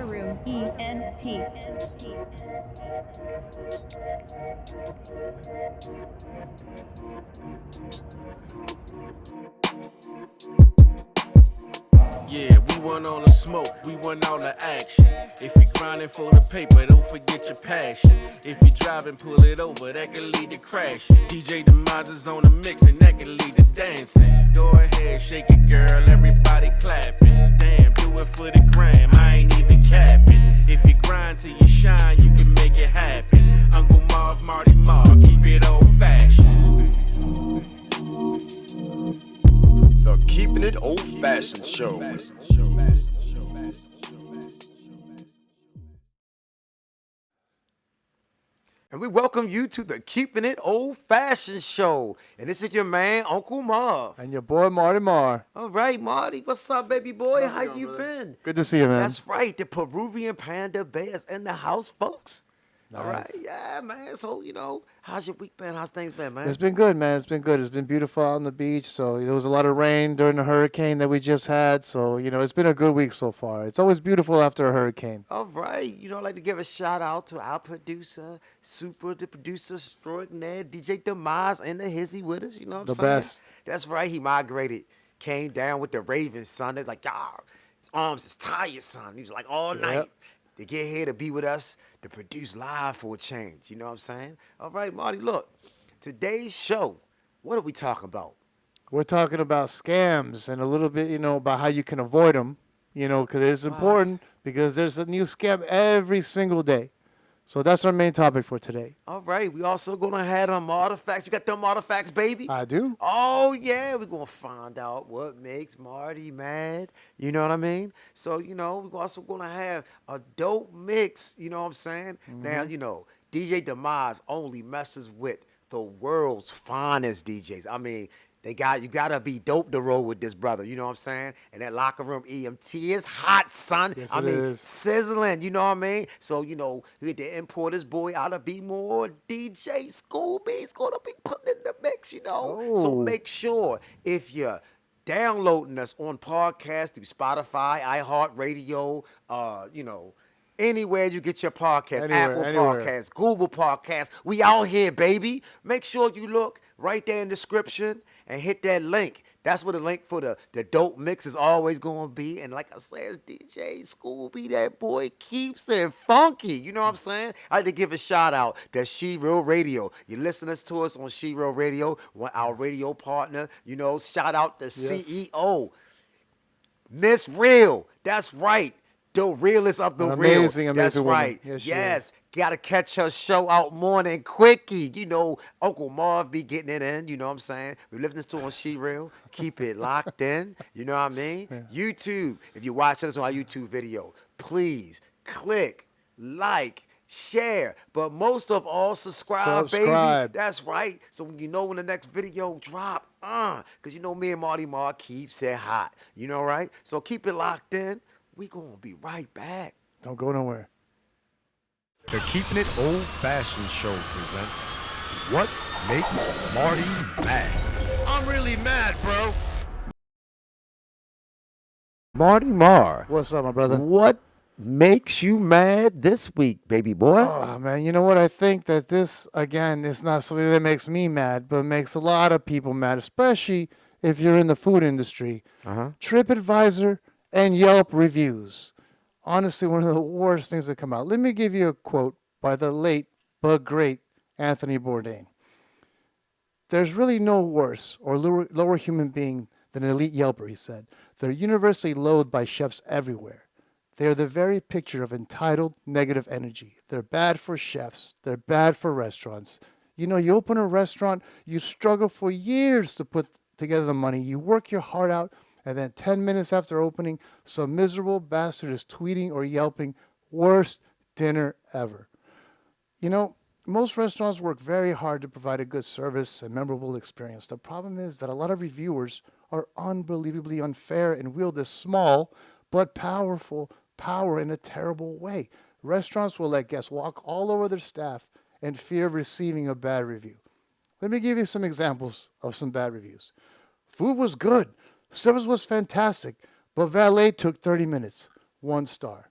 Locker Room ENT. Yeah, we want all the smoke, we want all the action. If you're grinding for the paper, don't forget your passion. If you're driving, pull it over, that can lead to crashing. DJ Demise is on the mix, and that can lead to dancing. Go ahead, shake it, girl, everybody clapping. Damn, do it for the gram, I ain't even capping. If you grind till you shine, you can make it happen. Uncle Marv, Marty Marv, keep it old fashioned. The Keepin' It Old Fashioned Show. And we welcome you to the Keepin' It Old Fashioned Show. And this is your man, Uncle Marv. And your boy, Marty Mar. All right, Marty, what's up, baby boy? How you been? Good to see you, man. That's right, the Peruvian Panda Bears in the house, folks. Nice. All right, yeah, man. So, how's your week been? How's things been, man? It's been good, man. It's been good. It's been beautiful out on the beach. So there was a lot of rain during the hurricane that we just had. So, it's been a good week so far. It's always beautiful after a hurricane. All right. I'd like to give a shout out to our producer, the producer extraordinaire, DJ Demise in the hizzy with us. You know what I'm The saying? best. That's right. He migrated, came down with the Ravens, son. They're like, y'all, his arms is tired, son. He was like all night to get here to be with us, to produce live for a change. You know what I'm saying? All right, Marty, look, today's show, what are we talking about? We're talking about scams and a little bit, about how you can avoid them, because it's important because there's a new scam every single day. So that's our main topic for today. All right, we also gonna have them artifacts. You got them artifacts, baby? I do. Oh yeah, we're gonna find out what makes Marty mad. You know what I mean? So we're also gonna have a dope mix. You know what I'm saying? Now DJ Demise only messes with the world's finest DJs. I mean, you gotta be dope to roll with this brother, you know what I'm saying? And that locker room EMT is hot, son. Yes, I it mean, is. sizzling, you know what I mean? So, we had to import this boy out of B-More. DJ Scooby's gonna be putting in the mix, So Oh. make sure if you're downloading us on podcast through Spotify, iHeartRadio, anywhere you get your podcast, Apple Anywhere. Podcasts, Google Podcasts, we out here, baby. Make sure you look right there in the description and hit that link. That's where the link for the dope mix is always going to be. And like I said, DJ Scooby, that boy keeps it funky. You know what I'm saying? I had to give a shout out to She Real Radio. You listeners to us on She Real Radio, our radio partner. Shout out to CEO, Miss Real. That's right. The realest of the real. Amazing That's woman. right. Yes, she Yes. Gotta catch her show out morning quickie. Uncle Marv be getting it in. You know what I'm saying? We're living this to on She Real. Keep it locked in. You know what I mean? Yeah. YouTube. If you watch us on our YouTube video, please click, like, share, but most of all, subscribe, baby. That's right. So when when the next video drop, because me and Marty Mar keeps it hot. Right? So keep it locked in. We gonna be right back. Don't go nowhere. The Keepin' It Old Fashioned Show presents What Makes Marty Mad? I'm really mad, bro. Marty Mar, What's up, my brother? what makes you mad this week, baby boy? Oh, man, you know what? I think that this, again, is not something that makes me mad, but makes a lot of people mad, especially if you're in the food industry. TripAdvisor and Yelp reviews. Honestly, one of the worst things that come out. Let me give you a quote by the late but great Anthony Bourdain. There's really no worse or lower human being than an elite Yelper, he said. They're universally loathed by chefs everywhere. They are the very picture of entitled negative energy. They're bad for chefs. They're bad for restaurants. You open a restaurant, you struggle for years to put together the money. You work your heart out. And then 10 minutes after opening, some miserable bastard is tweeting or yelping, worst dinner ever. Most restaurants work very hard to provide a good service and memorable experience. The problem is that a lot of reviewers are unbelievably unfair and wield this small but powerful power in a terrible way. Restaurants will let guests walk all over their staff in fear of receiving a bad review. Let me give you some examples of some bad reviews. Food was good. Service was fantastic, but valet took 30 minutes. 1 star.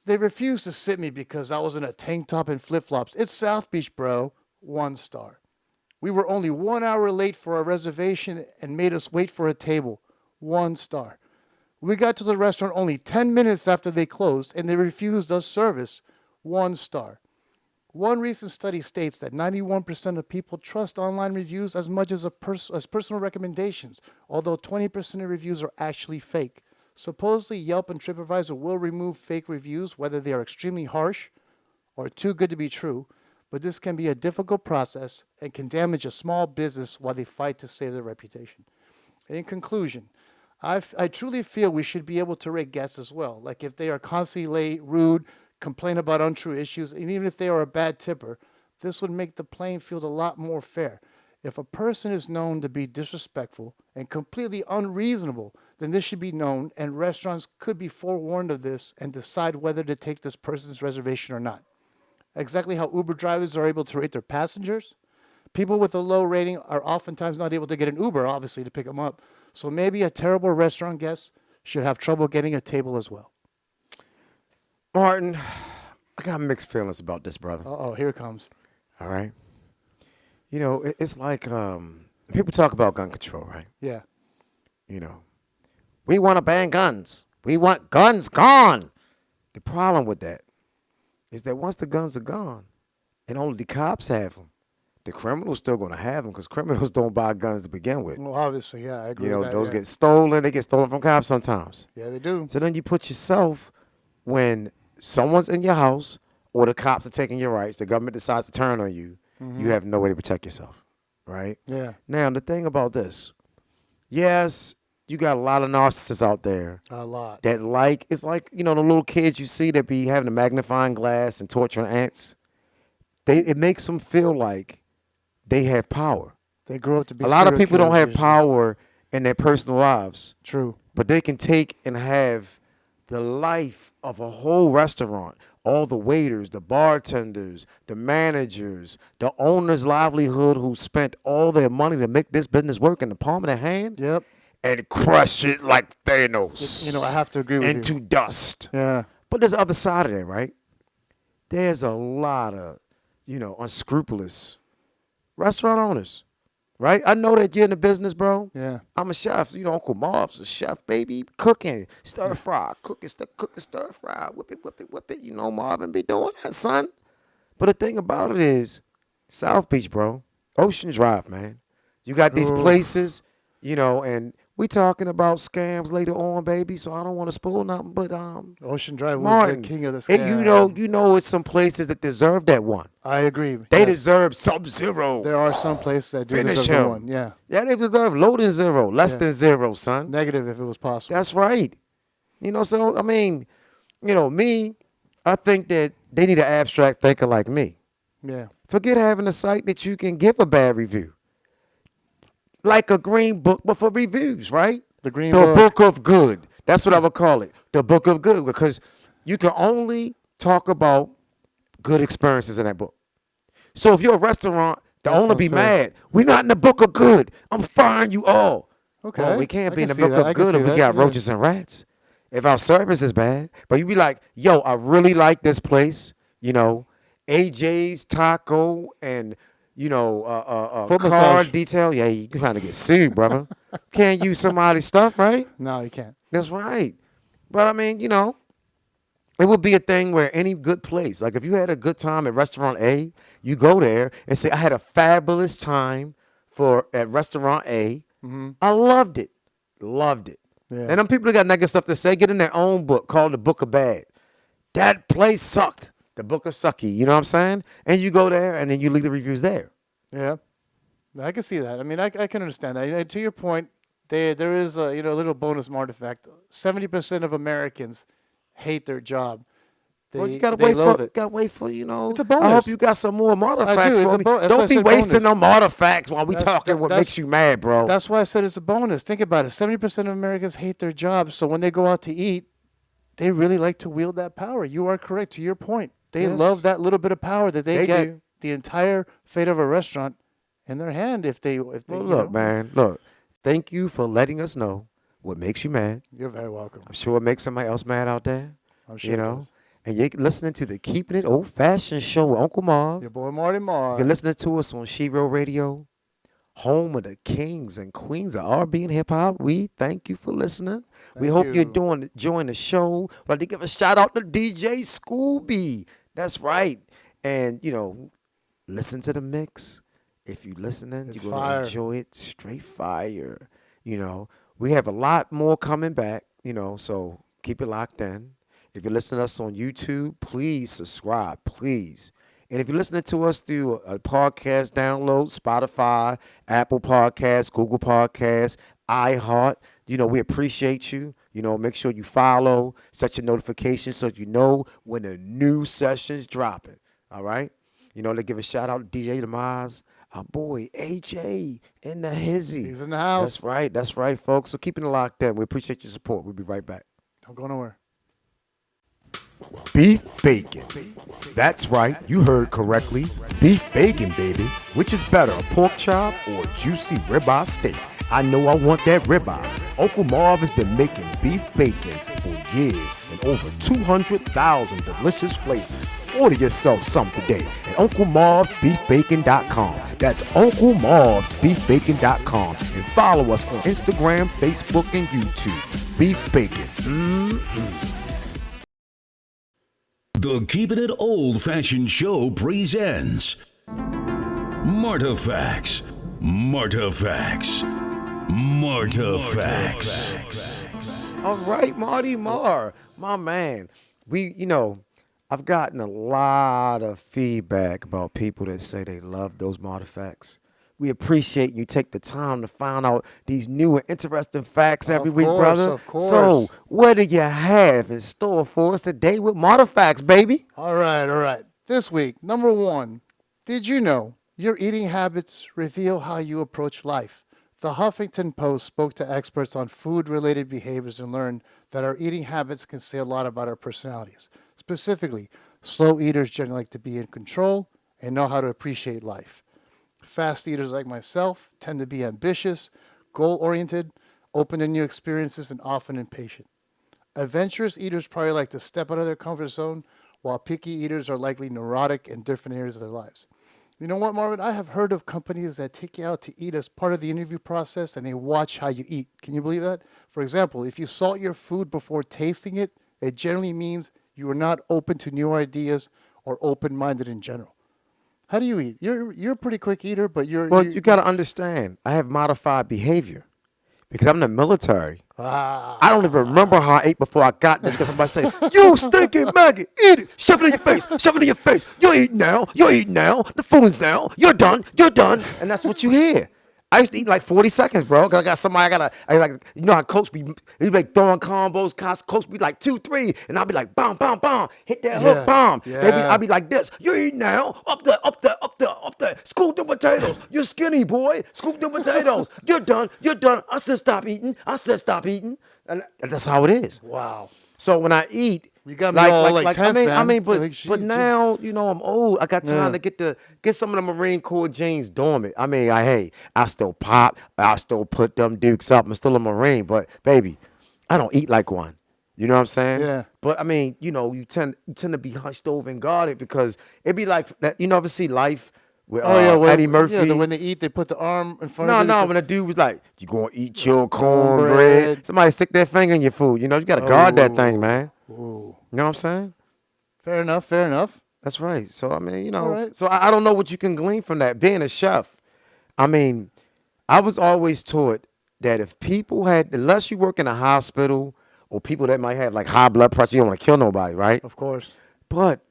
They refused to sit me because I was in a tank top and flip-flops. It's South Beach, bro. 1 star. We were only 1 hour late for our reservation and made us wait for a table. 1 star. We got to the restaurant only 10 minutes after they closed, and they refused us service. 1 star. One recent study states that 91% of people trust online reviews as much as personal recommendations, although 20% of reviews are actually fake. Supposedly, Yelp and TripAdvisor will remove fake reviews, whether they are extremely harsh or too good to be true, but this can be a difficult process and can damage a small business while they fight to save their reputation. In conclusion, I truly feel we should be able to rate guests as well. Like if they are constantly late, rude, complain about untrue issues, and even if they are a bad tipper, this would make the playing field a lot more fair. If a person is known to be disrespectful and completely unreasonable, then this should be known, and restaurants could be forewarned of this and decide whether to take this person's reservation or not. Exactly how Uber drivers are able to rate their passengers. People with a low rating are oftentimes not able to get an Uber, obviously, to pick them up. So maybe a terrible restaurant guest should have trouble getting a table as well. Martin, I got mixed feelings about this, brother. Uh-oh, here it comes. All right. You know, it's like people talk about gun control, right? Yeah. You know, we want to ban guns. We want guns gone. The problem with that is that once the guns are gone and only the cops have them, the criminals still going to have them because criminals don't buy guns to begin with. Well, obviously, yeah, I agree You know, with that. those Yeah. get stolen. They get stolen from cops sometimes. Yeah, they do. So then you put yourself when someone's in your house or the cops are taking your rights, the government decides to turn on you, you have no way to protect yourself, right? Yeah, Now, the thing about this, yes, you got a lot of narcissists out there a lot. that it's like, you know, the little kids you see that be having a magnifying glass and torturing ants. It makes them feel like they have power. They grow up to be A lot of serial people don't killers have usually. power in their personal lives, True. but they can take and have the life of a whole restaurant, all the waiters, the bartenders, the managers, the owner's livelihood who spent all their money to make this business work in the palm of their hand, Yep. and crush it like Thanos You know, I have to agree with into you. dust. Yeah. But there's the other side of that, right? There's a lot of, you know, unscrupulous restaurant owners, right? I know that you're in the business, bro. Yeah. I'm a chef. You know, Uncle Marvs, a chef, baby. Cooking, stir fry, cooking, stir fry, whip it. You know, Marvin be doing that, son. But the thing about it is, South Beach, bro, Ocean Drive, man. You got these places, you know, and we talking about scams later on, baby. So I don't want to spoil nothing, but Ocean Drive was Martin, the king of the and scam. you know, it's some places that deserve that one. I agree. They Yes. deserve Sub-Zero. There are some places that do Finish deserve the him. one. Yeah. Yeah, they deserve loading zero, less Yeah. than zero, son. Negative if it was possible. That's right. You know, so I mean, you know, I think that they need an abstract thinker like me. Yeah. Forget having a site that you can give a bad review. Like a green book, but for reviews, right? The green The book. book of good. That's what I would call it. The book of good, because you can only talk about good experiences in that book. So if you're a restaurant, the That owner sounds be fair. mad. We're not in the book of good. I'm firing you all. Okay. Well, we can't I be in can the see book that. I of can good see if we that, got yeah. roaches and rats. If our service is bad, but you be like, yo, I really like this place, you know, AJ's Taco and, you know, Foot car massage. detail. Yeah, you trying to get sued, brother. Can't use somebody's stuff, right? No, you can't. That's right. But I mean, you know, it would be a thing where any good place, like if you had a good time at restaurant A, you go there and say, I had a fabulous time at restaurant A. I loved it. Loved it. Yeah. And them people that got negative stuff to say, get in their own book called The Book of Bad. That place sucked. The Book of Sucky. You know what I'm saying? And you go there and then you leave the reviews there. Yeah. I can see that. I mean, I can understand that. To your point, there is a a little bonus artifact. 70% of Americans hate their job. Well, you gotta they loathe wait for, you know. It's a bonus. I hope you got some more artifacts It's for a me. that's why I Don't be said wasting bonus. them artifacts while we talking what that's- makes you mad, bro. That's why I said it's a bonus. Think about it. 70% of Americans hate their jobs. So when they go out to eat, they really like to wield that power. You are correct. To your point, they Yes. love that little bit of power that they get do. the entire fate of a restaurant in their hand. If they Well, you look, know. man, look. Thank you for letting us know what makes you mad. You're very welcome. I'm sure it makes somebody else mad out there. I'm sure You it know, does. And you're listening to the Keeping It Old Fashioned Show with Uncle Marv. Your boy Marty If Marv. you're listening to us on Shiro Radio, home of the kings and queens of R&B and hip hop, we thank you for listening. We hope you're enjoying the show. I'd like to give a shout out to DJ Scooby. That's right. And, listen to the mix. If you're listening, It's you're going to fire. enjoy it. Straight fire. We have a lot more coming back, so keep it locked in. If you're listening to us on YouTube, please subscribe, please. And if you're listening to us through a podcast download, Spotify, Apple Podcasts, Google Podcasts, iHeart, we appreciate you. Make sure you follow, set your notifications so you know when the new session's dropping. All right? To give a shout out to DJ Demise, our boy AJ in the hizzy. He's in the house. That's right, folks. So keeping it locked in. We appreciate your support. We'll be right back. Don't go nowhere. Beef bacon. That's right, you heard correctly. Beef bacon, baby. Which is better, a pork chop or a juicy ribeye steak? I know I want that ribeye. Uncle Marv has been making beef bacon for years and over 200,000 delicious flavors. Order yourself some today at UncleMarvsBeefBacon.com. That's UncleMarvsBeefBacon.com. And follow us on Instagram, Facebook, and YouTube. Beef bacon. The Keepin' It Old Fashioned Show presents Martifacts. All right, Marty Marr, my man. I've gotten a lot of feedback about people that say they love those Martifacts. We appreciate you take the time to find out these new and interesting facts every week, brother. Of course. So, what do you have in store for us today with Martifacts, baby? All right. This week, number 1, did you know your eating habits reveal how you approach life? The Huffington Post spoke to experts on food-related behaviors and learned that our eating habits can say a lot about our personalities. Specifically, slow eaters generally like to be in control and know how to appreciate life. Fast eaters like myself tend to be ambitious, goal-oriented, open to new experiences, and often impatient. Adventurous eaters probably like to step out of their comfort zone, while picky eaters are likely neurotic in different areas of their lives. You know what, Marvin? I have heard of companies that take you out to eat as part of the interview process, and they watch how you eat. Can you believe that? For example, if you salt your food before tasting it, it generally means you are not open to new ideas or open-minded in general. How do you eat? You're a pretty quick eater, but you got to understand, I have modified behavior because I'm in the military. I don't even remember how I ate before I got there because somebody say, "You stinking maggot, eat it, shove it in your face, shove it in your face. You're eating now, the food's now, you're done, and that's what you hear. I used to eat like 40 seconds, bro. Cause I got somebody, how coach be, he be like throwing combos, coach be like 2, 3, and I'll be like, bomb, hit that hook, bomb. Yeah. I'll be like this, you eat now, up there, scoop the potatoes. You're skinny, boy, scoop the potatoes. You're done. I said stop eating. And that's how it is. Wow. So when I eat, You got me all tense, man. But now, I'm old. I got time to get some of the Marine Corps jeans dormant. I still pop. I still put them dukes up. I'm still a Marine, but baby, I don't eat like one. You know what I'm saying? Yeah. But you tend to be hushed over and guarded because it'd be like that. You ever see Life with Eddie Murphy? Yeah, when they eat, they put the arm in front of you. No, when the dude was like, "You gonna eat your cornbread?" Somebody stick their finger in your food. You gotta guard that thing, man. Ooh. You know what I'm saying? Fair enough. That's right. So All right. so I don't know what you can glean from that. Being a chef, I was always taught that if people unless you work in a hospital or people that might have like high blood pressure, you don't want to kill nobody, right? Of course. But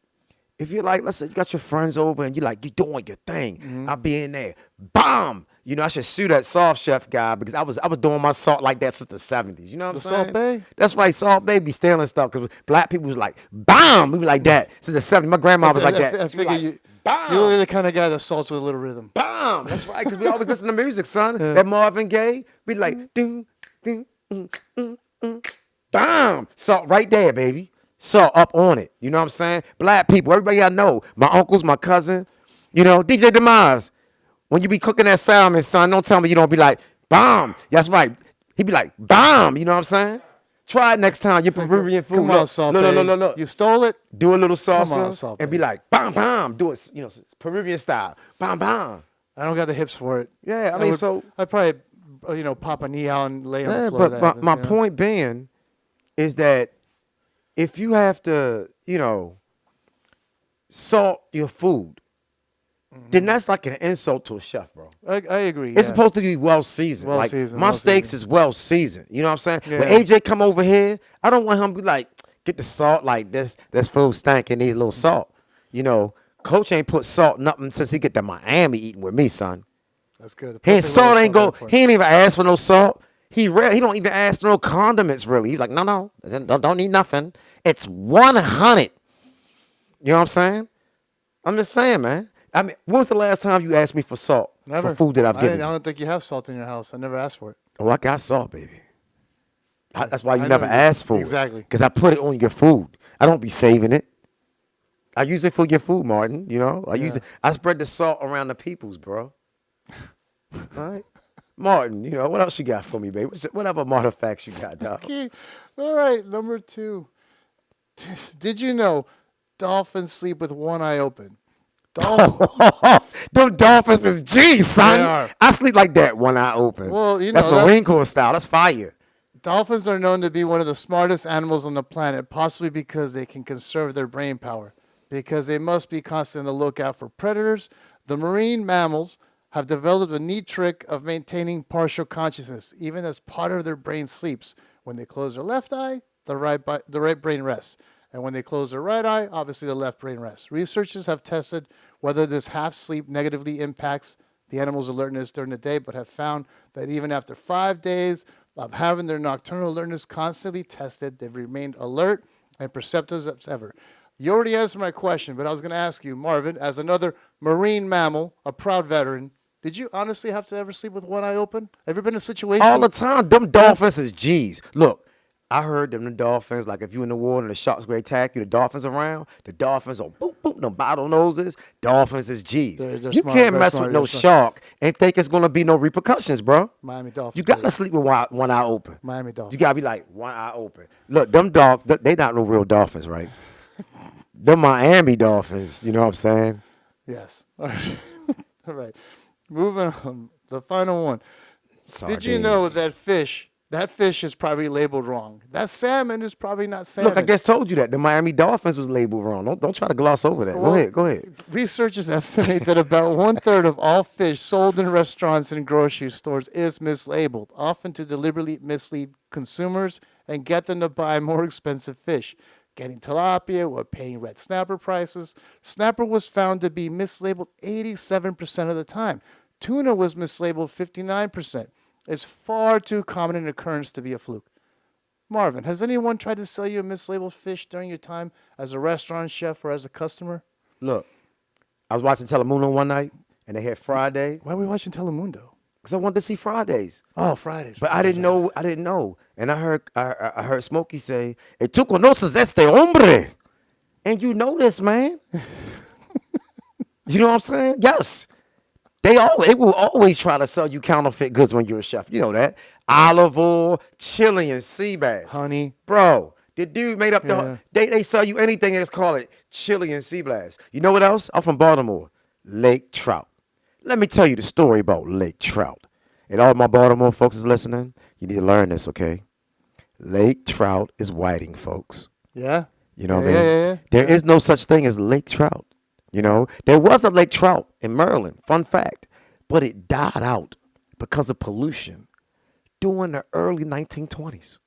if you're like, let's say you got your friends over and you're doing your thing, I'll be in there, bomb. I should sue that soft chef guy because I was doing my salt like that since the 70s. You know what I'm saying? Salt Bae? That's right, Salt Bae be stealing stuff because black people was like, bomb. We be like that since the 70s. My grandma was like that. I figure like, bomb. you're the kind of guy that salts with a little rhythm. Bomb. That's right, because we always listen to music, son. That Marvin Gaye, we like, ding, ding, bomb. Salt right there, baby. Salt up on it. You know what I'm saying? Black people, everybody I know, my uncles, my cousin, DJ Demise. When you be cooking that salmon, son, don't tell me you don't be like, bomb. That's right. He be like, bomb. You know what I'm saying? Try it next time. Your Peruvian food. Come on, Salt Bae. Look. You stole it? Do a little Come on, salsa Salt and be Bae. like, bam, bam. Do it, Peruvian style. Bam, bam. I don't got the hips for it. Yeah, I mean, I'd probably, pop a knee out and lay on Yeah, the floor. but my point being is that if you have to, salt your food, then that's like an insult to a chef, bro. I agree. It's supposed to be well seasoned. Well Like seasoned, my well steaks seasoned. is well seasoned. You know what I'm saying? Yeah. When AJ come over here, I don't want him to be like, get the salt like this. This food stank and need a little salt. Coach ain't put salt in nothing since he get to Miami eating with me, son. That's good. His salt ain't go. He ain't even ask for no salt. He don't even ask for no condiments really. He's like, no, don't need nothing. It's 100. You know what I'm saying? I'm just saying, man. I mean, when was the last time you asked me for salt Never. for food that I've I given? don't think you have salt in your house. I never asked for it. Oh, I got salt, baby. That's why you I never know. asked for Exactly. it. Because I put it on your food. I don't be saving it. I use it for your food, Martin. I spread the salt around the peoples, bro. All right? Martin, what else you got for me, baby? Whatever artifacts you got, dog. Okay. All right. Number 2. Did you know dolphins sleep with one eye open? Them dolphins is G's, son. They are. I sleep like that, one eye open. Well, that's Marine Corps style. That's fire. Dolphins are known to be one of the smartest animals on the planet, possibly because they can conserve their brain power. Because they must be constantly on the lookout for predators, the marine mammals have developed a neat trick of maintaining partial consciousness, even as part of their brain sleeps. When they close their left eye, the right brain rests. And when they close their right eye, obviously the left brain rests. Researchers have tested whether this half sleep negatively impacts the animal's alertness during the day, but have found that even after 5 days of having their nocturnal alertness constantly tested, they've remained alert and perceptive as ever. You already answered my question, but I was going to ask you, Marvin, as another marine mammal, a proud veteran, did you honestly have to ever sleep with one eye open? Ever been in a situation? All the time. Them dolphins is G's. Look, I heard them the dolphins, like if you in the water and the sharks will attack you, the dolphins around, the dolphins are boop, boop, them bottle noses. Dolphins is G's. They're You smart, can't they're mess smart, with no they're smart. shark and think it's going to be no repercussions, bro. Miami Dolphins. You got to baby. sleep with one eye open. Miami Dolphins. You got to be like one eye open. Look, them dogs, they not no real dolphins, right? Them Miami Dolphins, you know what I'm saying? Yes. All right. All right. Moving on. The final one. Did you know that fish is probably labeled wrong? That salmon is probably not salmon. Look, I just told you that. The Miami Dolphins was labeled wrong. Don't try to gloss over that. Well, Go ahead. Researchers estimate that about 1/3 of all fish sold in restaurants and grocery stores is mislabeled, often to deliberately mislead consumers and get them to buy more expensive fish. Getting tilapia or paying red snapper prices. Snapper was found to be mislabeled 87% of the time. Tuna was mislabeled 59%. It's far too common an occurrence to be a fluke. Marvin, has anyone tried to sell you a mislabeled fish during your time as a restaurant chef or as a customer? Look, I was watching Telemundo one night, and they had Friday. Why are we watching Telemundo? Because I wanted to see Fridays. Oh, Fridays. But I didn't know. And I heard Smokey say, "Et tú conoces este hombre." And you know this, man. You know what I'm saying? Yes. They will always try to sell you counterfeit goods when you're a chef. You know that. Olive oil, Chilean sea bass. Honey. Bro, the dude made up Yeah. they sell you anything that's called it Chilean sea bass. You know what else? I'm from Baltimore. Lake trout. Let me tell you the story about lake trout. And all my Baltimore folks is listening, you need to learn this, okay? Lake trout is whiting, folks. Yeah? You know what I mean? Yeah. There is no such thing as lake trout. You know, there was a lake trout in Maryland, fun fact, but it died out because of pollution during the early 1920s.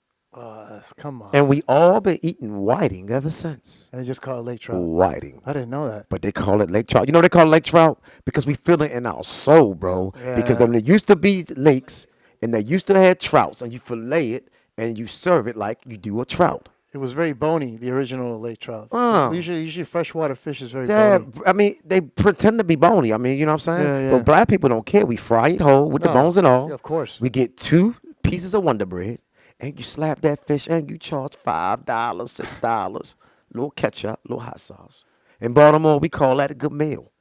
Come on. And we all been eating whiting ever since. And they just call it lake trout. Whiting. I didn't know that. But they call it lake trout. You know they call it lake trout? Because we feel it in our soul, bro. Yeah. Because then there used to be lakes, and they used to have trouts, and you fillet it, and you serve it like you do a trout. It was very bony, the original lake trout. Oh. Usually freshwater fish is very Yeah, bony. I mean, they pretend to be bony. I mean, you know what I'm saying? Yeah, yeah. But black people don't care. We fry it whole with the No, bones and all. yeah, of course. We get 2 pieces of Wonder Bread, and you slap that fish, and you charge $5, $6, little ketchup, little hot sauce. In Baltimore, we call that a good meal.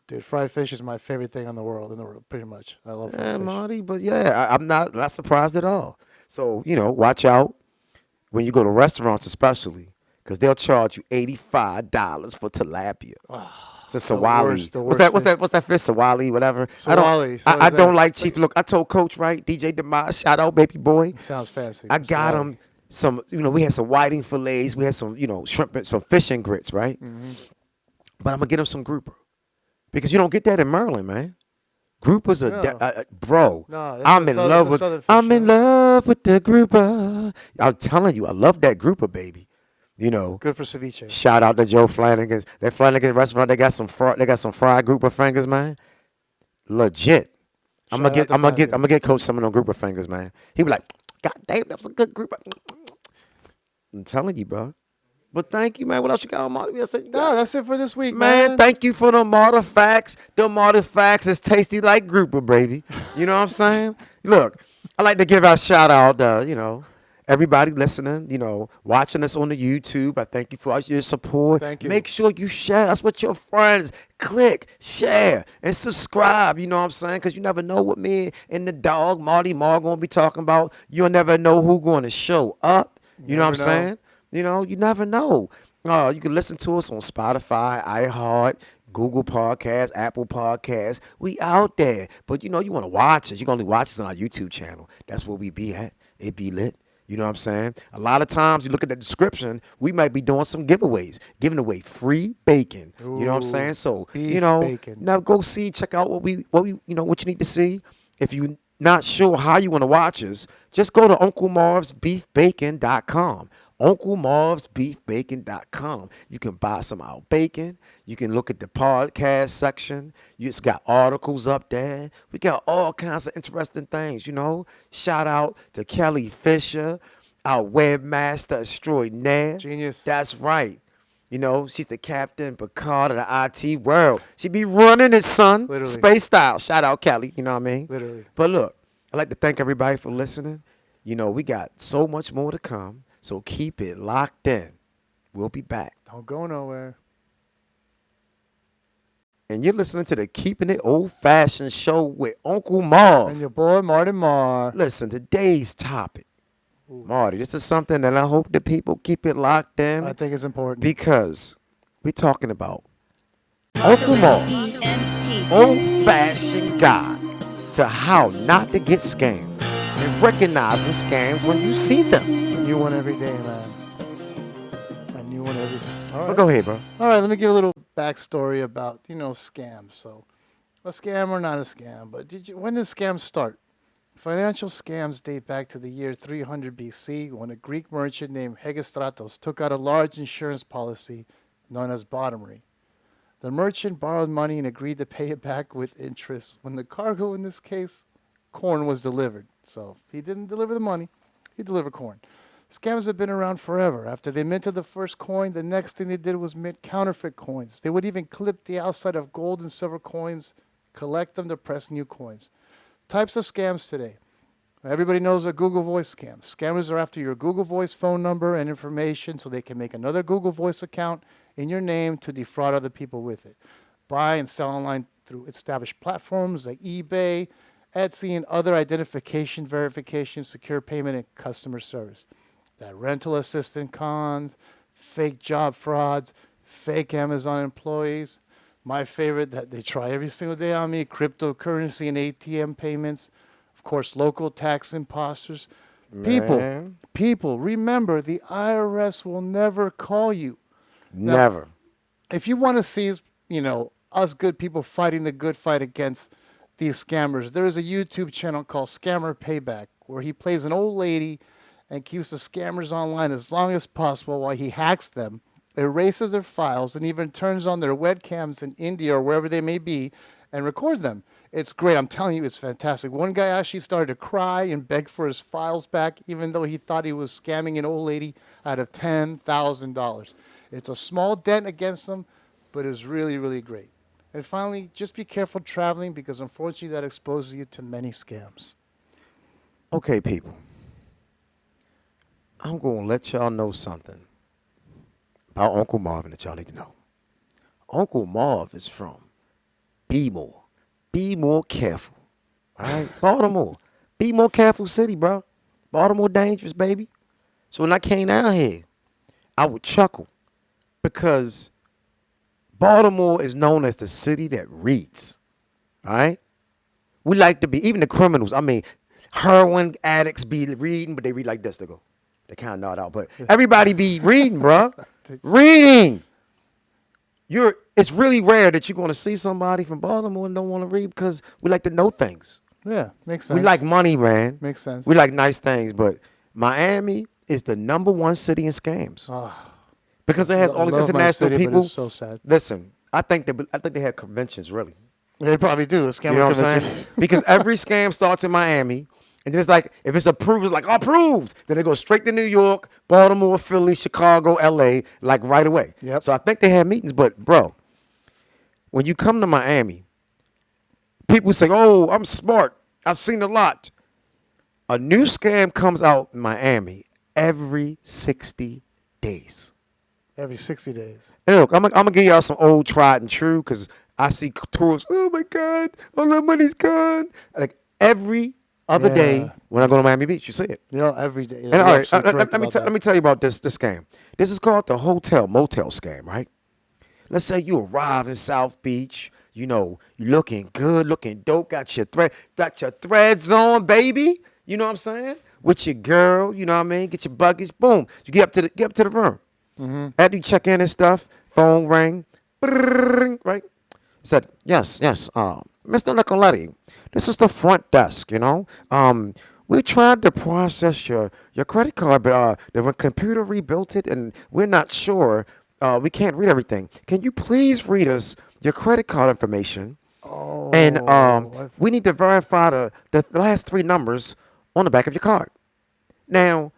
Dude, fried fish is my favorite thing in the world, pretty much. I love fried fish. Marty, but yeah, I'm not surprised at all. So, watch out when you go to restaurants especially, because they'll charge you $85 for tilapia. It's a sawali. the What's that? worst What's that fish? Sawali, whatever. Sawali, so I is don't that- like Chief. Look, I told Coach, right? DJ Demise, shout out, baby boy. Sounds fancy. I got him some, we had some whiting fillets. We had some, shrimp, some fish and grits, right? But I'm going to get him some grouper. Because you don't get that in Maryland, man. Grouper's bro. No, that's I'm a in southern- love that's a with southern fish, I'm in huh? love with the grouper. I'm telling you, I love that grouper, baby. Good for ceviche. Shout out to Joe Flanagan's. That Flanagan restaurant, they got some fried grouper fingers, man. Legit. I'm Shout out to gonna Flanagan's. get Coach some of them grouper fingers, man. He be like, God damn, that was a good grouper. I'm telling you, bro. But thank you, man. What else you got on Marty? No, that's it for this week, Man, thank you for the artifacts. Them artifacts is tasty like grouper, baby. You know what I'm saying? Look, I like to give our shout out, everybody listening, watching us on the YouTube. I thank you for all your support. Thank you. Make sure you share us with your friends. Click, share, and subscribe. You know what I'm saying? Because you never know what me and the dog, Marty Mar, going to be talking about. You'll never know who's going to show up. You know what I'm saying? You never know. You can listen to us on Spotify, iHeart, Google Podcasts, Apple Podcasts. We out there. But, you want to watch us. You can only watch us on our YouTube channel. That's where we be at. It be lit. You know what I'm saying? A lot of times you look at the description, we might be doing some giveaways, giving away free bacon. You know what I'm saying? So, beef bacon. now go check out what you need to see. If you're not sure how you want to watch us, just go to UncleMarvsBeefBacon.com. UncleMarvsBeefBacon.com. You can buy some of our bacon. You can look at the podcast section. It's got articles up there. We got all kinds of interesting things, Shout out to Kelly Fisher, our webmaster extraordinaire. Genius. That's right. She's the Captain Picard of the IT world. She be running it, son. Literally. Space style. Shout out Kelly, you know what I mean? Literally. But look, I'd like to thank everybody for listening. We got so much more to come. So keep it locked in. We'll be back. Don't go nowhere. And you're listening to the Keeping It Old Fashioned Show with Uncle Marv. And your boy, Marty Mar. Listen, today's topic. Marty, this is something that I hope the people keep it locked in. I think it's important. Because we're talking about Uncle Marv's old-fashioned guide to how not to get scammed and recognizing scams when you see them. A new one every day, man. A new one every time. All right. Well, go ahead, bro. All right, let me give a little backstory about, scams. So, a scam or not a scam, but when did scams start? Financial scams date back to the year 300 BC when a Greek merchant named Hegestratos took out a large insurance policy known as bottomry. The merchant borrowed money and agreed to pay it back with interest when the cargo, in this case, corn, was delivered. So if he didn't deliver the money, he delivered corn. Scams have been around forever. After they minted the first coin, the next thing they did was mint counterfeit coins. They would even clip the outside of gold and silver coins, collect them to press new coins. Types of scams today. Everybody knows a Google Voice scam. Scammers are after your Google Voice phone number and information so they can make another Google Voice account in your name to defraud other people with it. Buy and sell online through established platforms like eBay, Etsy, and other identification, verification, secure payment, and customer service. That rental assistant cons, fake job frauds, fake Amazon employees. My favorite that they try every single day on me, cryptocurrency and ATM payments. Of course, local tax imposters. People, remember, the IRS will never call you. Never. Now, if you want to see, us good people fighting the good fight against these scammers, there is a YouTube channel called Scammer Payback where he plays an old lady and keeps the scammers online as long as possible while he hacks them, erases their files, and even turns on their webcams in India or wherever they may be and record them. It's great. I'm telling you, it's fantastic. One guy actually started to cry and beg for his files back, even though he thought he was scamming an old lady out of $10,000. It's a small dent against them, but it's really, really great. And finally, just be careful traveling because unfortunately that exposes you to many scams. Okay, people. I'm going to let y'all know something about Uncle Marvin that y'all need to know. Uncle Marv is from Be More. Be more careful. All right? Baltimore. Be more careful city, bro. Baltimore dangerous, baby. So when I came down here, I would chuckle because Baltimore is known as the city that reads. All right? We like to be, even the criminals, I mean, heroin addicts be reading, but they read like this. They kind of nod out. But everybody be reading, bro. Reading. It's really rare that you're going to see somebody from Baltimore and don't want to read because we like to know things. Yeah, makes sense. We like money, man. Makes sense. We like nice things, but Miami is the #1 city in scams because it has all these international people. It's so sad. Listen, I think they have conventions really. They probably do. A scam You know what I'm convention. saying? Because every scam starts in Miami, and then it's like if it's approved, it's like approved. Then it goes straight to New York, Baltimore, Philly, Chicago, LA, like right away. Yep. So I think they have meetings, but bro, when you come to Miami, people say, "Oh, I'm smart. I've seen a lot." A new scam comes out in Miami every 60 days. Every 60 days. And look, I'm gonna give y'all some old tried and true because I see tourists. Oh my God, all that money's gone. Like every other day when I go to Miami Beach, you see it. Yeah, every day. And all right, let me tell you about this scam. This is called the hotel motel scam, right? Let's say you arrive in South Beach. You know, you looking good, looking dope. Got your threads on, baby. You know what I'm saying? With your girl, you know what I mean? Get your buggies, boom. You get up to the room. Mm-hmm. After you check in and stuff, phone ring, right? Said, yes, Mr. Nicoletti, this is the front desk, you know. We tried to process your credit card, but the computer rebuilt it, and we're not sure. We can't read everything. Can you please read us your credit card information? Oh, and we need to verify the last 3 numbers on the back of your card. Now,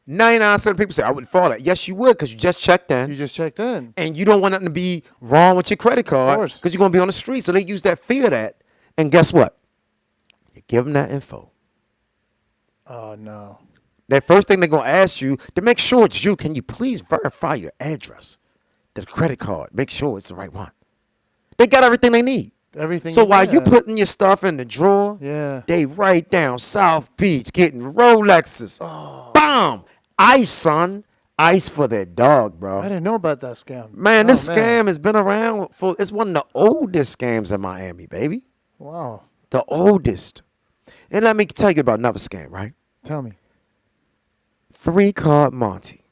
99% of people say, I wouldn't fall that. Yes, you would, because you just checked in. You just checked in. And you don't want nothing to be wrong with your credit card because you're going to be on the street. So they use that fear of that. And guess what? You give them that info. Oh, no. That first thing they're going to ask you, to make sure it's you, can you please verify your address? The credit card. Make sure it's the right one. They got everything they need. Everything. So while you putting your stuff in the drawer, they write down South Beach getting Rolexes. Oh. Bomb. Ice, son. Ice for their dog, bro. I didn't know about that scam. Man, this scam has been around it's one of the oldest scams in Miami, baby. Wow. The oldest. And let me tell you about another scam, right? Tell me. 3-card Monty.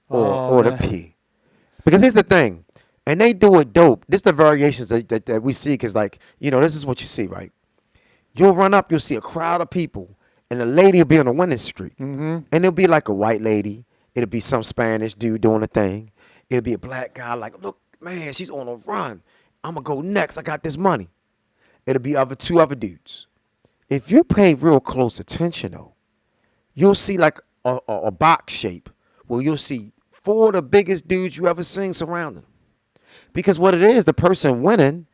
Or the P. Because here's the thing. And they do it dope. This is the variations that we see because, like, you know, this is what you see, right? You'll run up, you'll see a crowd of people, and the lady will be on a winning streak. Mm-hmm. And it'll be like a white lady. It'll be some Spanish dude doing a thing. It'll be a black guy like, look, man, she's on a run. I'm going to go next. I got this money. It'll be 2 other dudes. If you pay real close attention, though, you'll see like a box shape where you'll see 4 of the biggest dudes you ever seen surrounding them. Because what it is, the person winning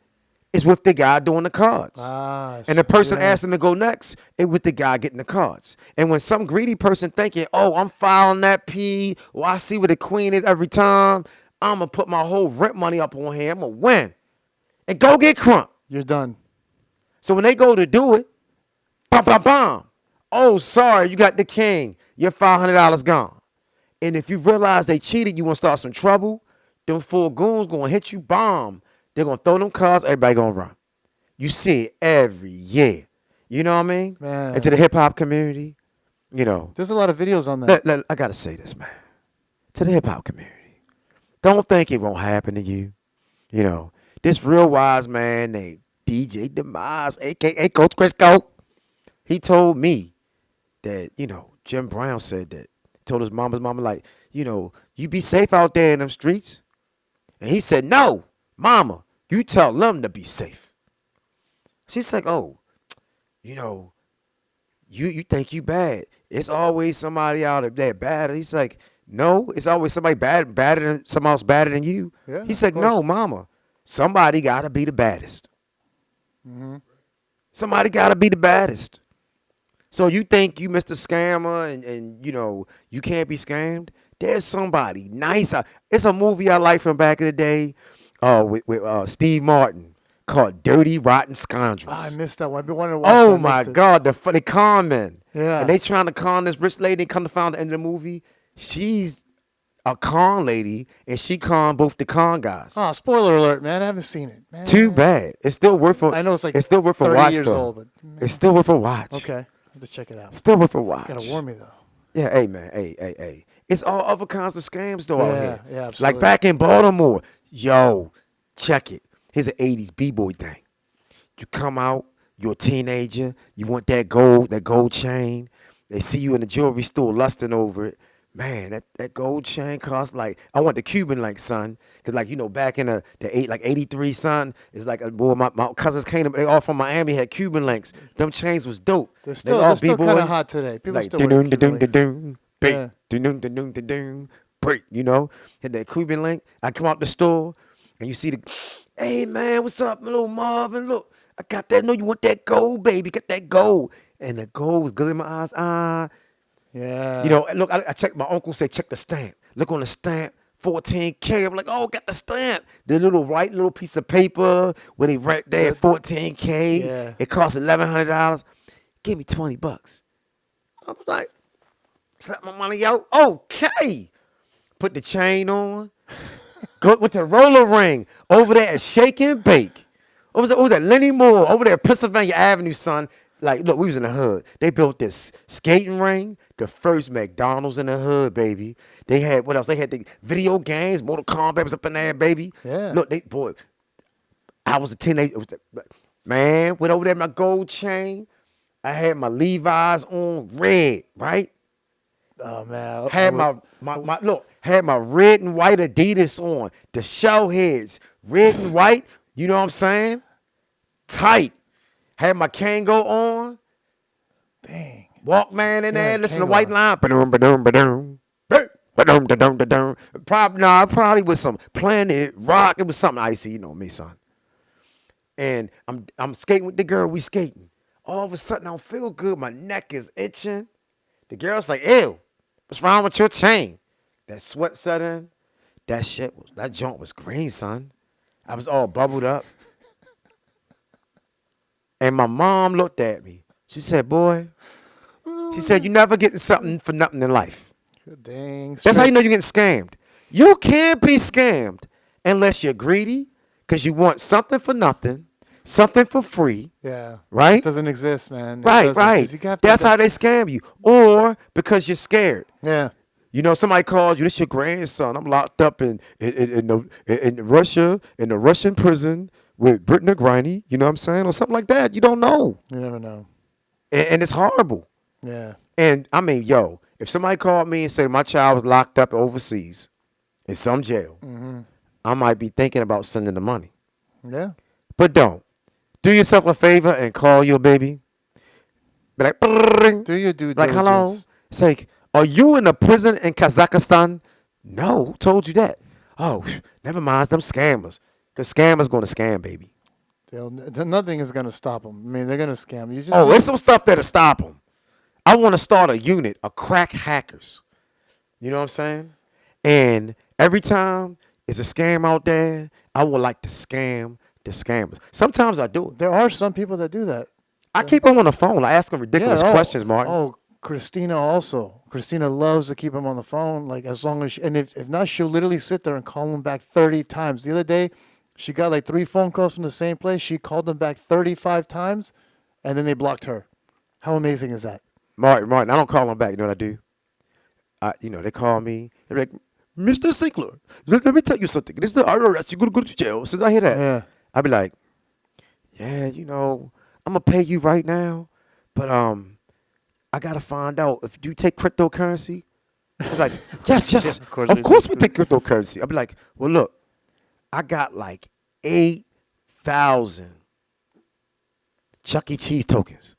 is with the guy doing the cards. And the person asking to go next is with the guy getting the cards. And when some greedy person thinking, oh, I'm filing that P, or I see where the queen is every time, I'm going to put my whole rent money up on here. I'm going to win. And go get crump. You're done. So when they go to do it, bam. Oh, sorry, you got the king. Your $500 gone. And if you realize they cheated, you want to start some trouble, them 4 goons going to hit you, bomb. They're going to throw them cards, everybody going to run. You see it every year. You know what I mean? Man. And to the hip-hop community, you know. There's a lot of videos on that. I got to say this, man. To the hip-hop community, don't think it won't happen to you. You know, this real wise man named DJ Demise, a.k.a. Coach Crisco, he told me that, you know, Jim Brown said that. Told his mama, like, you know, you be safe out there in them streets. And he said, no, mama, you tell them to be safe. She's like, oh, you know, you think you bad. It's always somebody out there bad. And he's like, no, it's always somebody badder than someone else badder than you. Yeah, he said, no, mama, somebody got to be the baddest. Mm-hmm. Somebody got to be the baddest. So you think you Mr. Scammer and you know, you can't be scammed? There's somebody nice. It's a movie I like from back in the day with Steve Martin called Dirty Rotten Scoundrels. I missed that one. I've been wanting to watch Oh, my God. The funny con men. Yeah. And they trying to con this rich lady. Come to find the end of the movie, she's a con lady, and she con both the con guys. Oh, spoiler alert, man! I haven't seen it. Man. Too bad. It's still worth a. I know it's like it's still worth a 30 watch years though. old, but It's still worth a watch. okay. I have to check it out. Still worth a watch. Gotta warn me though. Yeah, hey man, hey. It's all other kinds of scams though out here. Yeah, absolutely. Like back in Baltimore, yo, check it. Here's an '80s b-boy thing. You come out, you're a teenager, you want that gold chain. They see you in the jewelry store lusting over it. Man, that gold chain costs like, I want the Cuban link, son. Cause like, back in the 83, son, it's like, boy, my cousins came, they all from Miami, had Cuban links. Them chains was dope. They're still kind of hot today. People like, still wear Cuban links. break, hit that Cuban link. I come out the store and you see hey man, what's up, little Marvin? Look, I got that. No, you want that gold, baby? Get that gold. And the gold was good in my eyes. Yeah. Look, I checked. My uncle said, check the stamp. Look on the stamp, 14K. I'm like, oh, got the stamp. The little piece of paper where they write there, 14K. Yeah. It costs $1,100. Give me $20. I was like, slap my money out. Okay. Put the chain on. Go with the roller ring over there at Shake and Bake. What was that? Lenny Moore over there at Pennsylvania Avenue, son. Like, look, we was in the hood. They built this skating ring, the first McDonald's in the hood, baby. They had, what else? They had the video games, Mortal Kombat was up in there, baby. Yeah. Look, I was a teenager. Man, went over there, my gold chain. I had my Levi's on red, right? Oh, man. Had had my red and white Adidas on. The show heads, red and white, you know what I'm saying? Tight. Had my Kango on. Dang. Walkman in there, listen to Kango. White Line. Probably with some Planet Rock. It was something icy, you know me, son. And I'm skating with the girl, we skating. All of a sudden, I don't feel good. My neck is itching. The girl's like, ew, what's wrong with your chain? That sweat set in. That joint was green, son. I was all bubbled up. And my mom looked at me. She said, boy, she said, you never getting something for nothing in life. Dang. That's how you know you're getting scammed. You can't be scammed unless you're greedy because you want something for nothing, something for free. Yeah. Right? It doesn't exist, man. Right. That's how they scam you. Or because you're scared. Yeah. Somebody calls you, this your grandson. I'm locked up in Russia, in the Russian prison with Brittany Griney, you know what I'm saying? Or something like that. You don't know. You never know. And it's horrible. Yeah. And I mean, if somebody called me and said my child was locked up overseas in some jail, I might be thinking about sending the money. Yeah. But don't. Do yourself a favor and call your baby. Be like, "Brrrring." Do your due Like, diligence. hello? It's like, are you in a prison in Kazakhstan? No. Who told you that? Oh, never mind. It's them scammers. Because scammers going to scam, baby. Nothing is going to stop them. I mean, they're going to scam you. There's some stuff that'll stop them. I want to start a unit of crack hackers. You know what I'm saying? And every time it's a scam out there, I would like to scam the scammers. Sometimes I do it. There are some people that do that. I keep them on the phone. I ask them ridiculous questions, Martin. Oh, Christina also. Christina loves to keep him on the phone, like as long as, and if not, she'll literally sit there and call him back 30 times. The other day, she got like 3 phone calls from the same place. She called them back 35 times, and then they blocked her. How amazing is that? Martin, I don't call them back. You know what I do? They call me. They're like, Mr. Sinkler, let me tell you something. This is the IRS. You're going to go to jail. Since I hear that, Yeah. I'll be like, yeah, I'm going to pay you right now, but I got to find out if you take cryptocurrency. They're like, yes, Yeah, of course we take cryptocurrency. I'll be like, well, look, I got like 8,000 Chuck E. Cheese tokens.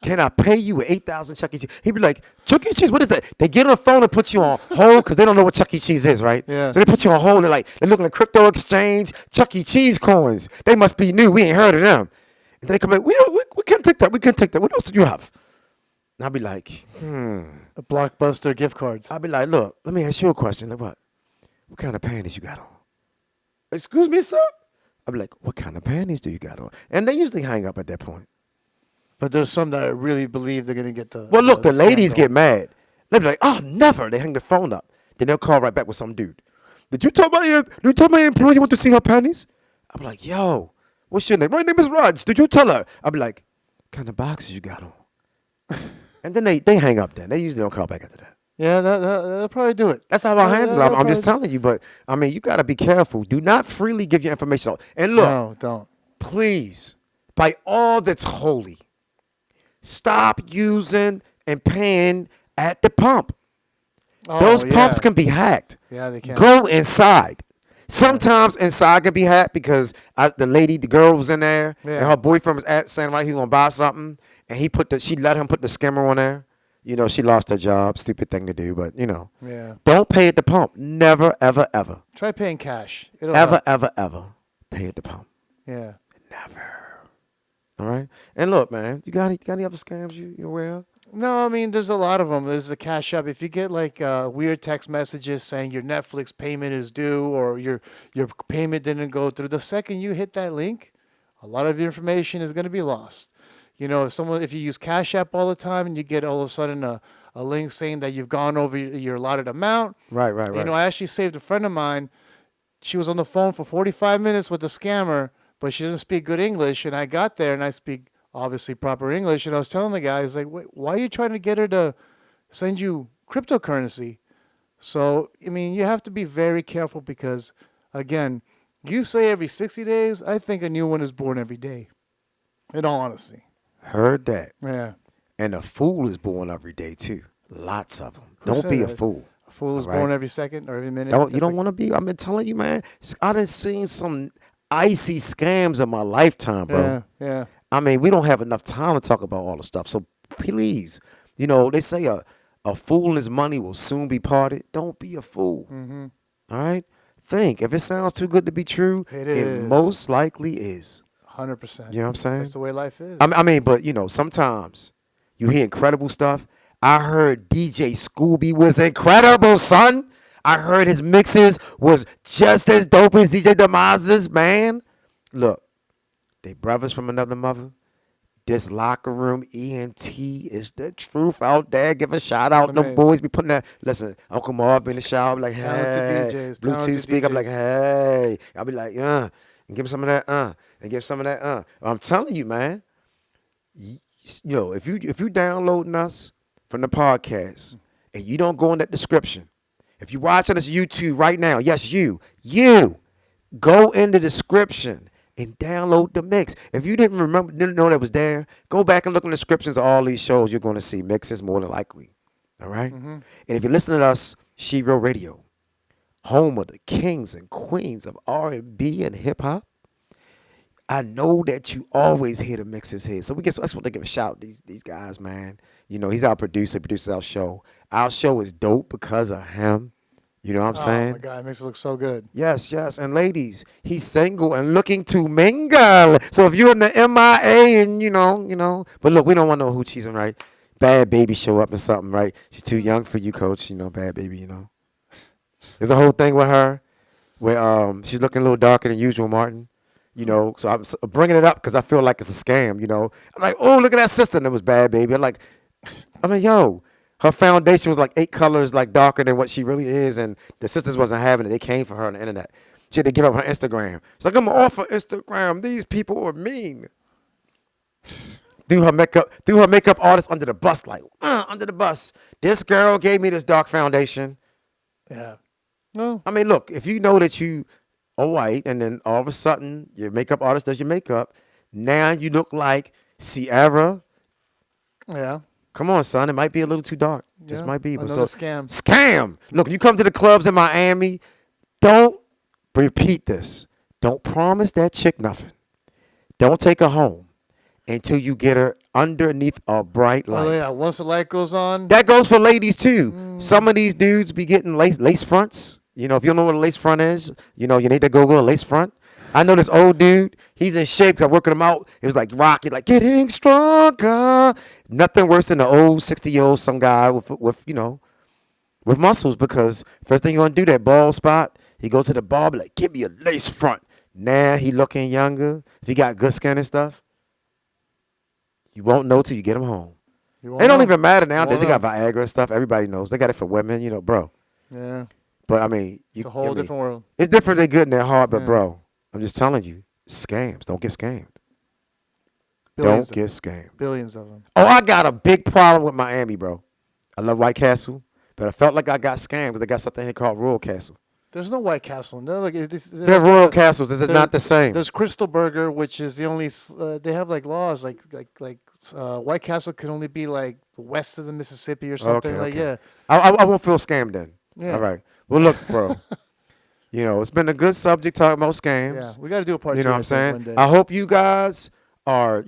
Can I pay you with 8,000 Chuck E. Cheese? He'd be like, Chuck E. Cheese, what is that? They get on the phone and put you on hold because they don't know what Chuck E. Cheese is, right? Yeah. So they put you on hold. They're looking at crypto exchange, Chuck E. Cheese coins. They must be new. We ain't heard of them. And they come like, we can't take that. We can't take that. What else do you have? And I'll be like, The Blockbuster gift cards. I'll be like, look, let me ask you a question. Like what? What kind of panties you got on? Excuse me, sir? I'll be like, what kind of panties do you got on? And they usually hang up at that point. But there's some that really believe they're gonna get the. Well, look, the scam ladies get going. mad. They'll be like, "Oh, never." They hang the phone up. Then they'll call right back with some dude. Did you tell my employee you want to see her panties? I'm like, "Yo, what's your name?" My name is Raj. Did you tell her? I'll be like, "What kind of boxes you got on?" And then they hang up. Then they usually don't call back after that. Yeah, they'll probably do it. That's how I handle it. I'm They'll just probably- telling you. But I mean, you got to be careful. Do not freely give your information out. And look, No, don't. please, by all that's holy, stop using and paying at the pump. Oh, Those pumps yeah. can be hacked. Yeah, they can. Go inside. Sometimes inside can be hacked because the girl was in there and Yeah. her boyfriend was saying like he was gonna buy something, and she let him put the skimmer on there. You know, she lost her job. Stupid thing to do, but you know, Yeah. don't pay at the pump. Never, ever, ever, Try paying cash. It'll ever, help. ever, ever pay at the pump. Yeah. Never. All right. And look, man, you got any other scams you're aware of? No, I mean, there's a lot of them. There's the Cash App. If you get like weird text messages saying your Netflix payment is due or your payment didn't go through, the second you hit that link, a lot of your information is going to be lost. You know, if you use Cash App all the time and you get all of a sudden a link saying that you've gone over your allotted amount. Right. You know, I actually saved a friend of mine. She was on the phone for 45 minutes with the scammer, but she doesn't speak good English. And I got there and I speak obviously proper English. And I was telling the guy, I was like, wait, why are you trying to get her to send you cryptocurrency? So, I mean, you have to be very careful because, again, you say every 60 days, I think a new one is born every day, in all honesty. Heard that. Yeah. And a fool is born every day too. Lots of them. Who Don't said be a that? fool. A fool is All right. born every second or every minute. You That's don't like- want to be. I've been telling you, man. I done seen some icy scams in my lifetime, bro. Yeah, yeah. I mean, we don't have enough time to talk about all the stuff. So please, you know, they say a fool and his money will soon be parted. Don't be a fool. Mm-hmm. All right? Think. If it sounds too good to be true, It it is. most likely is. 100%. You know what I'm saying? That's the way life is. I mean, but, you know, sometimes you hear incredible stuff. I heard DJ Scooby was incredible, son. I heard his mixes was just as dope as DJ Demaz's, man. Look, they brothers from another mother. This locker room ENT is the truth out there. Give a shout out. Them Amazing. boys be putting that. Listen, Uncle Marv be in the shower. Be like, Talented hey. DJs, Bluetooth talented speaker. I'm like, DJs. hey. I'll be like, and give him some of that, and give some of that, I'm telling you, man. You know, if you downloading us from the podcast and you don't go in that description, if you're watching us YouTube right now, yes, you go in the description and download the mix. If you didn't know that was there, go back and look in the descriptions of all these shows. You're going to see mixes more than likely. All right? And if you're listening to us, She-Real Radio, home of the kings and queens of R&B and hip hop, I know that you always hear the mixes here. So that's what they give a shout. These guys, man. You know, he's our producer, produces our show. Our show is dope because of him. You know what I'm saying? Oh, my God. It makes it look so good. Yes. And ladies, he's single and looking to mingle. So if you're in the MIA and, you know. But look, we don't want no hoochies, right? Bad baby show up or something, right? She's too young for you, coach. You know, bad baby, you know. There's a whole thing with her where she's looking a little darker than usual, Martin. You know, so I'm bringing it up because I feel like it's a scam, you know. I'm like, oh, look at that sister. And it was bad baby. I mean, yo. Her foundation was like 8 colors like darker than what she really is, and the sisters wasn't having it. They came for her on the internet. She had to give up her Instagram. It's like, I'm off of Instagram. These people are mean. Threw her makeup artist under the bus, like, under the bus. This girl gave me this dark foundation. Yeah. Well, I mean, look, if you know that you are white, and then all of a sudden your makeup artist does your makeup, now you look like Sierra. yeah. Come on, son. It might be a little too dark. Just Yeah, might be. But another so scam. Scam. Look, you come to the clubs in Miami, don't repeat this. Don't promise that chick nothing. Don't take her home until you get her underneath a bright light. Oh, yeah. Once the light goes on. That goes for ladies, too. Some of these dudes be getting lace fronts. You know, if you don't know what a lace front is, you know, you need to Google a lace front. I know this old dude, he's in shape. 'Cause I'm working him out. It was like Rocky, like getting stronger. Nothing worse than an old 60-year-old some guy with muscles, because first thing you're going to do, that bald spot, he go to the bar, be like, give me a lace front. Now he looking younger. If he got good skin and stuff, You won't know till you get them home. You It won't don't know. even matter You now. They won't got know. Viagra and stuff. Everybody knows. They got it for women, bro. Yeah. But I mean, It's a whole different world. It's different than good in their heart, but Yeah. bro, I'm just telling you, scams. Don't get scammed. Billions Don't get scammed. Billions of them. Oh, I got a big problem with Miami, bro. I love White Castle, but I felt like I got scammed because they got something here called Royal Castle. There's no White Castle. No, like They're Royal Castles. This is not the same. There's Crystal Burger, which is the only. They have like laws, like White Castle can only be like west of the Mississippi or something. Okay, like okay. yeah. I won't feel scammed then. Yeah. All right. Well, look, bro. It's been a good subject talking about scams. Yeah, we got to do a part You two. know what I'm I think, saying? one day. I hope you guys are,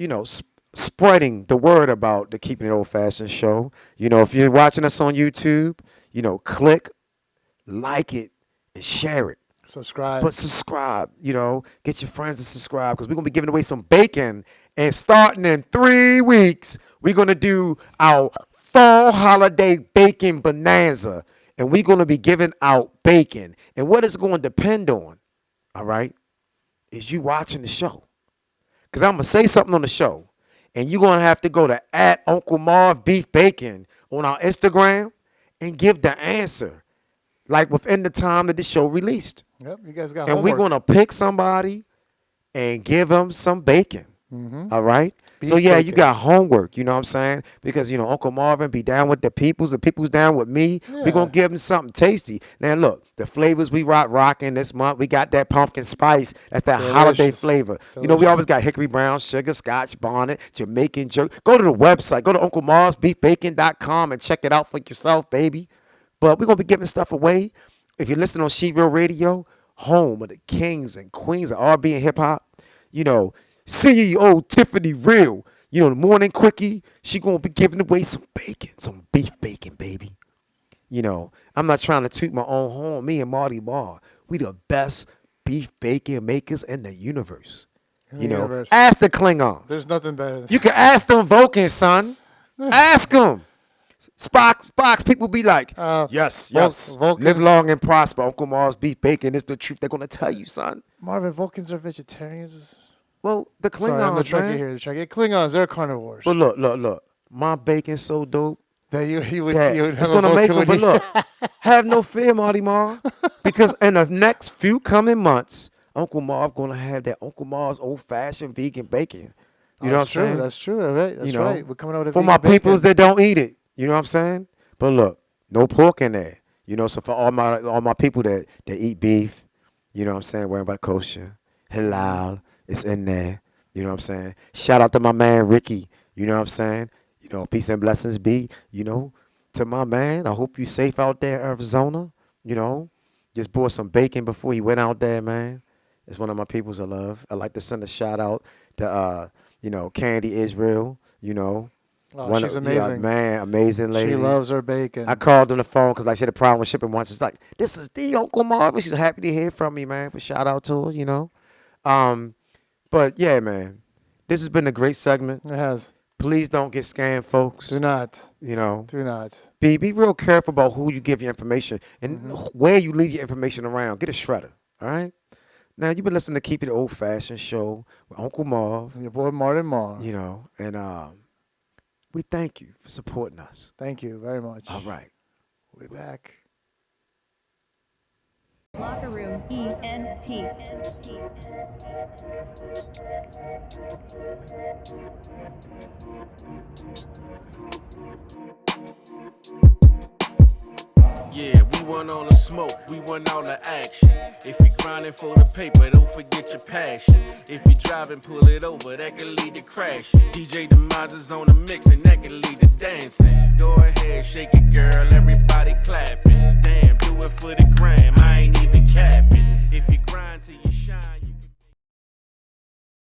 spreading the word about the Keeping It Old Fashioned show. If you're watching us on YouTube, click, like it, and share it. Subscribe. But subscribe, get your friends to subscribe because we're going to be giving away some bacon. And starting in 3 weeks, we're going to do our fall holiday bacon bonanza. And we're going to be giving out bacon. And what it's going to depend on, all right, is you watching the show. Because I'm going to say something on the show. And you're going to have to go to @Uncle Marv Beef Bacon on our Instagram and give the answer. Like within the time that the show released. Yep, you guys got And homework. we're going to pick somebody and give them some bacon. All right? Beef So, yeah, you bacon. got homework, you know what I'm saying? Because, Uncle Marvin be down with the peoples down with me. Yeah. We're going to give them something tasty. Now, look, the flavors we rocking this month, we got that pumpkin spice. That's that holiday Delicious. flavor. We Delicious. always got hickory brown sugar, Scotch bonnet, Jamaican jerk. Go to the website. Go to UncleMarvsBeefBacon.com and check it out for yourself, baby. But we're going to be giving stuff away. If you're listening on She Real Radio, home of the kings and queens of R&B and hip-hop, CEO Tiffany Real, the morning quickie, she going to be giving away some bacon, some beef bacon, baby. I'm not trying to toot my own horn. Me and Marty Marr, we the best beef bacon makers in the universe. Universe. Ask the Klingons. There's nothing better than You can ask them Vulcans, son. Ask them. Spock's people be like, yes. Vulcans- Live long and prosper. Uncle Marv's beef bacon is the truth. They're going to tell you, son. Marvin. Vulcans are vegetarians. Well, the Sorry, I'm the Klingons, Trekkie man. here. The Trekkie. Klingons, they're carnivores. But look. My bacon's so dope That you would that have it's a going to make Vulcan them. But when you- look, have no fear, Marty Mar. Because in the next few coming months, Uncle Marv going to have that Uncle Marv's old-fashioned vegan bacon. You know what I'm saying? That's true. All right. That's right. We're coming out with for vegan my peoples bacon. that don't eat it. You know what I'm saying? But look, no pork in there. So for all my people that eat beef, you know what I'm saying, worrying about kosher, halal, it's in there. You know what I'm saying? Shout out to my man Ricky. You know what I'm saying? Peace and blessings be, to my man. I hope you safe out there, Arizona. Just bought some bacon before he went out there, man. It's one of my peoples I love. I like to send a shout out to Candy Israel, Oh, she's amazing. man, amazing lady. She loves her bacon. I called on the phone because she had a problem with shipping once. It's like, this is the Uncle Marvin. She was happy to hear from me, man. But shout out to her, But yeah, man, this has been a great segment. It has. Please don't get scammed, folks. Do not. Do not. Be real careful about who you give your information and where you leave your information around. Get a shredder, all right? Now, you've been listening to Keep It Old Fashioned show with Uncle Marv, Your boy Martin Marr. and we thank you for supporting us. Thank you very much. All right. We'll be back. Locker room ENT. Yeah, we want all the smoke, we want all the action. If you're grinding for the paper, don't forget your passion. If you driving, pull it over, that can lead to crashing. DJ Demise is on the mix, and that can lead to dancing. Go ahead, shake it, girl, everybody clapping.